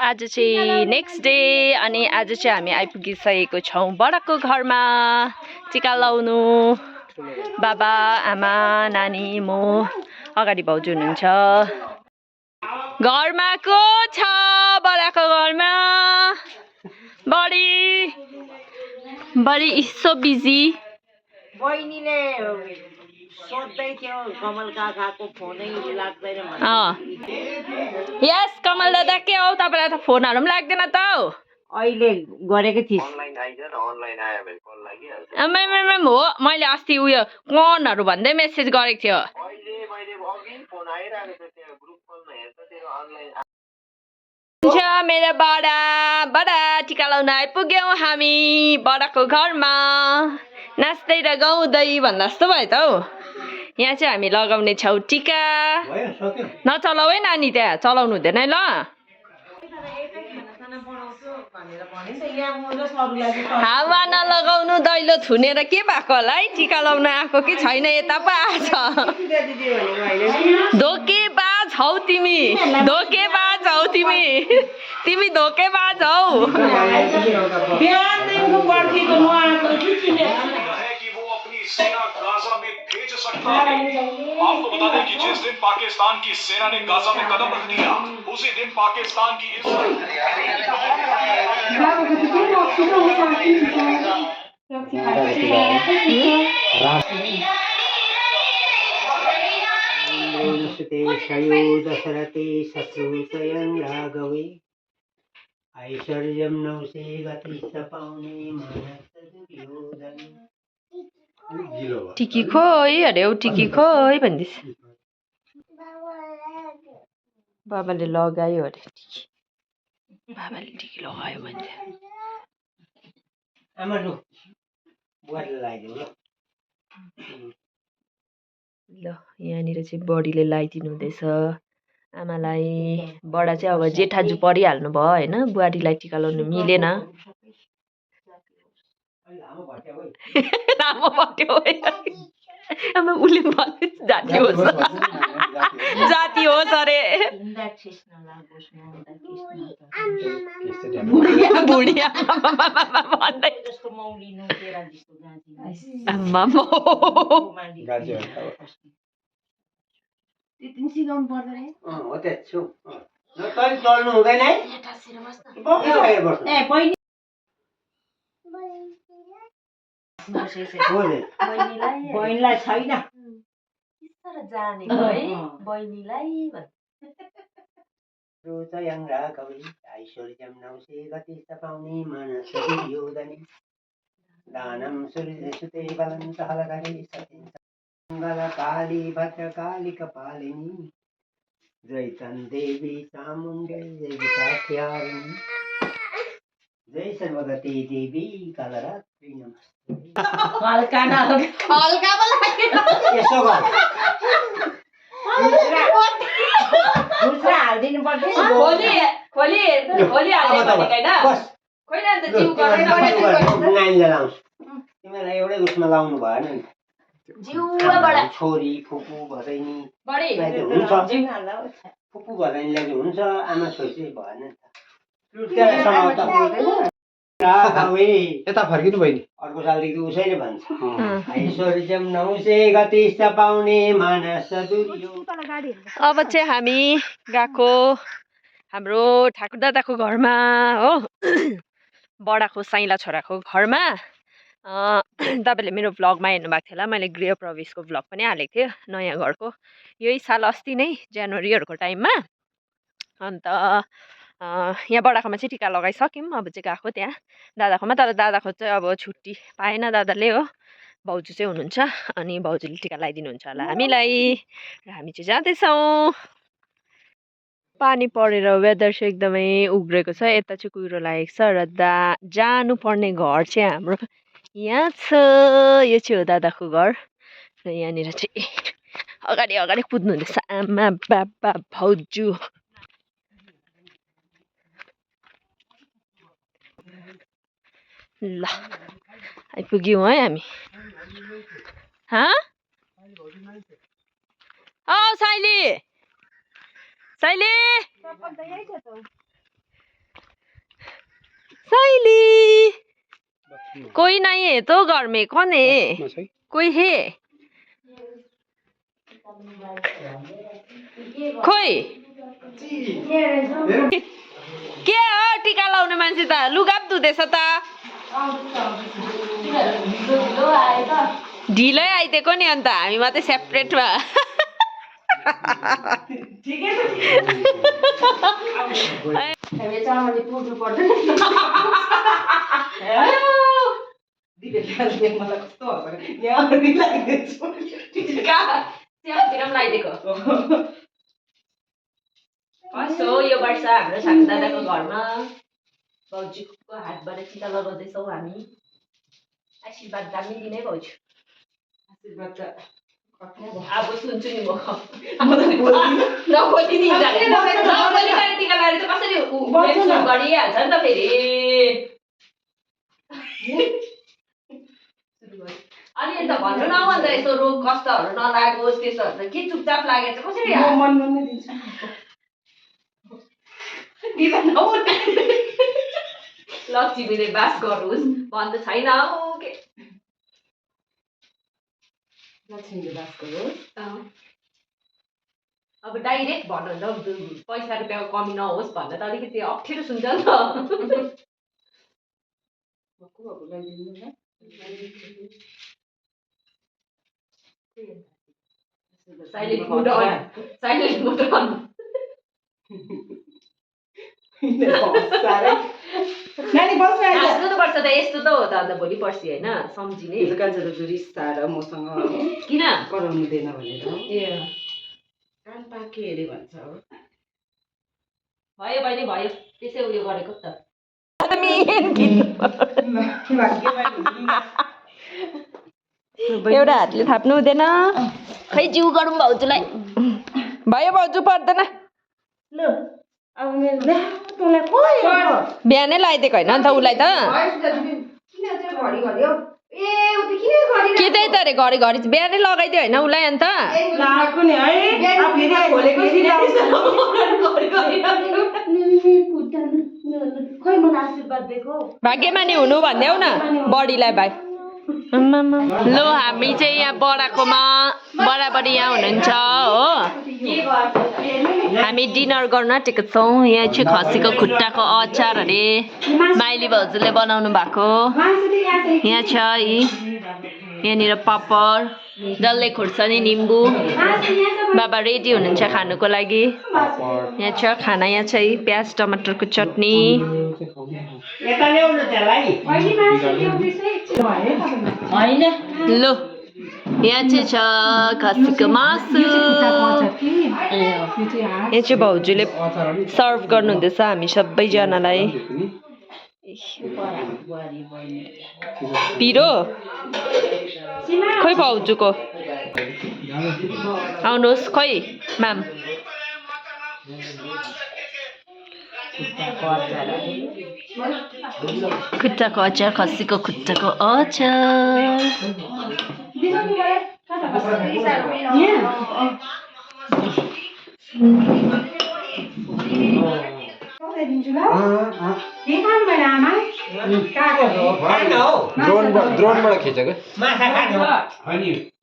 आज चाहिँ next day अनि आज चाहिँ हामी आइपुगिसकेको छौँ बडाको घरमा टिका लाउनु। बाबा आमा नानी म अगाडि भाउजू हुनुहुन्छ। घरमा को छ बडाको घरमा? Buddy is so busy. बहिनीले सोध्दै थियो कमल काकाको फोनै लाग्दैन भने। यस कमल दादा के हो तपाईलाई त फोनहरु पनि लाग्दैन त हौ। अहिले गरेको थिइस् अनलाइन आइजन अनलाइन आयो भने कल लागिहाल्छ। हो मैले अस्ति उयो कनहरु भन्दै मेसेज गरेको थियो। अहिले मैले अघि फोन आइरहेको छ त्यहाँ ग्रुप कलमा हेर्दा तेरो अनलाइन मेरो बडा टिका लाउन आइपुग्यौँ हामी बडाको घरमा नाच्दै र गाउँदै भन्दा जस्तो भयो त हौ। यहाँ चाहिँ हामी लगाउने छौँ टिका। नचलाउ है नानी त्यहाँ चलाउनु हुँदैन है ल। हावा नलगाउनु दैलो थुनेर के भएको होला है टिका लाउन आएको कि छैन यता पो आछ। धोकेबाज हौ तिमी धोकेबाज हौ तिमी धोकेबाज हौ। सेना गाजा में भेज सकता है। आपको बता दें कि जिस दिन पाकिस्तान की सेना ने गाजा में कदम रख दिया उसी दिन पाकिस्तान की दशरथे शत्रुतयं राघवे ऐश्वर्यं नौसे गति पाउने मानस दुर्योधन। टिकी खोइ अरे औ टिकी खोइ भन्दैछ। बाबाले लगायो अरे टिकी। बाबाले टिकी लगायो भन्छ। आमा लु बुवाले लगाइदिनु ल। ल यहाँनिर चाहिँ बडीले लगाइदिनु हुँदैछ आमालाई। बडा चाहिँ अब जेठाजु परिहाल्नु भयो होइन बुहारीलाई टिका लाउनु मिलेन। लामो भट्यो आमा उसले भने जाति होस् जाति होस् अरे। बुढिया भन्दै आमा हो त्यहाँ तैँले चल्नु हुँदैन है। बहिनीलाई छैन जानेको है बहिनीलाई रोचयं राघवे ऐश्वर्यं नौसे गति पाउने मानस दुर्योधने दानं सूर्यसुते बलं सहलकरे मङ्गलकाली भद्रकाली कपालिनी जयतं देवी चामुण्डे देवी कात्यायनी जय सर्वगते देवी कालरात्रि नमस्ते। हल्का यसो गर हालिदिनु पर्छ। खोली हाल्ने भनेको होइन खोइ न त जिउ नानीलाई लाउँछु तिमीलाई एउटै उसमा लाउनु भएन नि। छोरी फुपू भदैनी हुन्छ फुपू भदैनीलाई चाहिँ हुन्छ आमा छोरी चाहिँ भएन नि त। यता फर्किनु बहिनी अर्को सालदेखि उसैले भन्छ ऐश्वर्यं नौसे गति पाउने मानस दुर्योधन। अब चाहिँ हामी गएको हाम्रो ठाकुर दादाको घरमा हो बडाको साइला छोराको घरमा। तपाईँले मेरो भ्लगमा हेर्नुभएको थियो होला मैले गृह प्रवेशको भ्लग पनि हालेको थिएँ नयाँ घरको यही साल अस्ति नै जनवरीहरूको टाइममा। अन्त यहाँ बडाकोमा चाहिँ टिका लगाइसक्यौँ अब चाहिँ गएको त्यहाँ दादाकोमा। तर दादाको चाहिँ अब छुट्टी पाएन दादाले हो भाउजू चाहिँ हुनुहुन्छ अनि भाउजूले टिका लगाइदिनुहुन्छ होला हामीलाई र हामी चाहिँ जाँदैछौँ। पानी परेर वेदर चाहिँ एकदमै उग्रेको छ यता चाहिँ कुहिरो लागेको छ र जानुपर्ने घर चाहिँ हाम्रो यहाँ छ। यो चाहिँ हो दादाको घर र यहाँनिर चाहिँ अगाडि कुद्नु हुँदैछ आमा बाबा भाउजू। ल आइपुग्यौँ है हामी। साइली साइली कोई नहीं है तो घर में कौन है कोई है खोइ के हो टिका लाउने मान्छे त लुगा पो धुँदैछ त ढिलै आइदिएको नि अन्त हामी मात्रै सेपरेटमा हो यो वर्ष हाम्रो ठाकुर दादाको घरमा भाउजूको हातबाट टिका लगाउँदैछौँ हामी आशीर्वाद दामी दिने भाउजू अब सुन्छु नि म नबोलिदिन्छ नबोलिकन टिका लगाएर चाहिँ कसरी गरिहाल्छ नि त फेरि अनि अन्त भन्नु न अन्त यस्तो रोग कष्टहरू नलागोस् त्यस्तोहरू के चुपचाप लागेर चाहिँ कसरी लक्ष्मीले बास गरोस् भन्नु छैन के लक्ष्मीले बास गरोस् अब डाइरेक्ट भन्नु त पैसा रुपियाँको कमी नहोस् भन्दा त अलिकति अप्ठ्यारो सुन्छ नि त silent mode on silent mode on हाँस्नुपर्छ त यस्तो त हो त अन्त भोलि पर्सि होइन सम्झिने रिस्ता र मसँग किन कराउनु दिएन भनेर ए कान पाके अरे भन्छ भयो बहिनी भयो त्यसै उयो गरेको त एउटा हातले थाप्नु हुँदैन खै जिउ गरौँ भाउजूलाई भयो भाउजू पर्दैन बिहानै लगाइदिएको होइन अन्त उसलाई त के त्यही त अरे घरिघरि बिहानै लगाइदियो होइन उसलाई अन्त भाग्यमानी हुनु भन्देऊ न बडीलाई भाइ ल हामी चाहिँ यहाँ बडाकोमा बराबरी यहाँ हुनुहुन्छ हो हामी डिनर गर्न आँटेको छौँ यहाँ चाहिँ खसीको खुट्टाको अचार अरे माइली भाउजूले बनाउनु भएको यहाँ छ यहाँनिर पापड डल्ले खुर्सानी निम्बु बाबा रेडी हुनुहुन्छ खानुको लागि यहाँ छ खाना यहाँ चाहिँ प्याज टमाटरको चटनी लो यहाँ चाहिँ छ खसीको मासु यहाँ चाहिँ भाउजूले सर्भ गर्नुहुँदैछ हामी सबैजनालाई पिरो खोइ भाउजूको आउनुहोस् खोइ म्याम खुट्टाको अचार खसीको खुट्टाको अचार ड्रोनबाट खिचेको माछा खानु